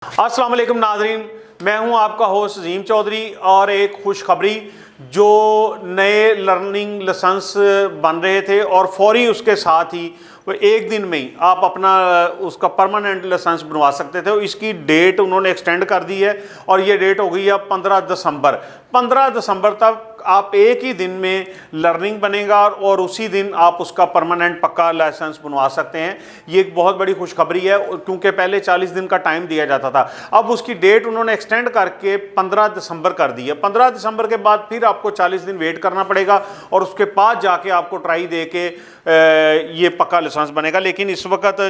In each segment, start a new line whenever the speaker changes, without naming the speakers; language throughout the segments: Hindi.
अस्सलाम वालेकुम नाज़रीन, मैं हूं आपका होस्ट अजीम चौधरी और एक खुशखबरी जो नए लर्निंग लाइसेंस बन रहे थे और फौरी उसके साथ ही वो एक दिन में ही आप अपना उसका परमानेंट लाइसेंस बनवा सकते थे। इसकी डेट उन्होंने एक्सटेंड कर दी है और ये डेट हो गई है 15 दिसंबर। 15 दिसंबर तक आप एक ही दिन में लर्निंग बनेगा और उसी दिन आप उसका परमानेंट पक्का लाइसेंस बनवा सकते हैं। ये एक बहुत बड़ी खुशखबरी है क्योंकि पहले 40 दिन का टाइम दिया जाता था, अब उसकी डेट उन्होंने एक्सटेंड करके 15 दिसंबर कर दी है। 15 दिसंबर के बाद फिर आपको 40 दिन वेट करना पड़ेगा और उसके बाद जाके आपको ट्राई दे के ये पक्का लाइसेंस बनेगा। लेकिन इस वक्त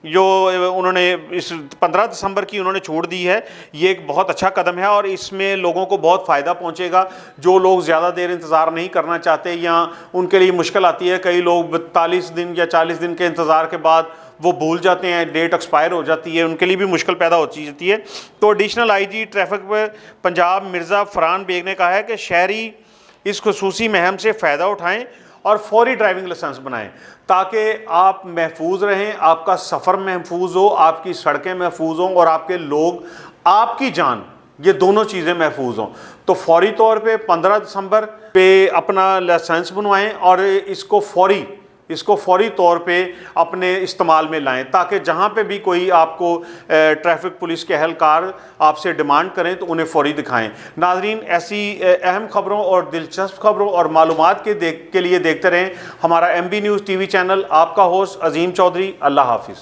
जो उन्होंने इस 15 दिसंबर की उन्होंने छोड़ दी है, ये एक बहुत अच्छा कदम है और इसमें लोगों को बहुत फ़ायदा पहुंचेगा। जो लोग ज़्यादा देर इंतज़ार नहीं करना चाहते या उनके लिए मुश्किल आती है, कई लोग 42 दिन या 40 दिन के इंतज़ार के बाद वो भूल जाते हैं, डेट एक्सपायर हो जाती है, उनके लिए भी मुश्किल पैदा होती जाती है। तो additional IG traffic Punjab Mirza Farhan Baig ने कहा है कि शहरी इस खुसूसी मुहिम से फ़ायदा उठाएँ और फौरी ड्राइविंग लाइसेंस बनाएं ताकि आप महफूज रहें, आपका सफ़र महफूज हो, आपकी सड़कें महफूज हों और आपके लोग, आपकी जान, ये दोनों चीज़ें महफूज हों। तो फौरी तौर पे 15 दिसंबर पे अपना लाइसेंस बनवाएं और इसको फौरी तौर पे अपने इस्तेमाल में लाएं ताकि जहां पे भी कोई आपको ट्रैफिक पुलिस के एहलकार आपसे डिमांड करें तो उन्हें फौरी दिखाएं। नाजरीन, ऐसी अहम खबरों और दिलचस्प खबरों और मालूमात के लिए देखते रहें हमारा MB न्यूज़ TV चैनल। आपका होस्ट अजीम चौधरी। अल्लाह हाफिज़।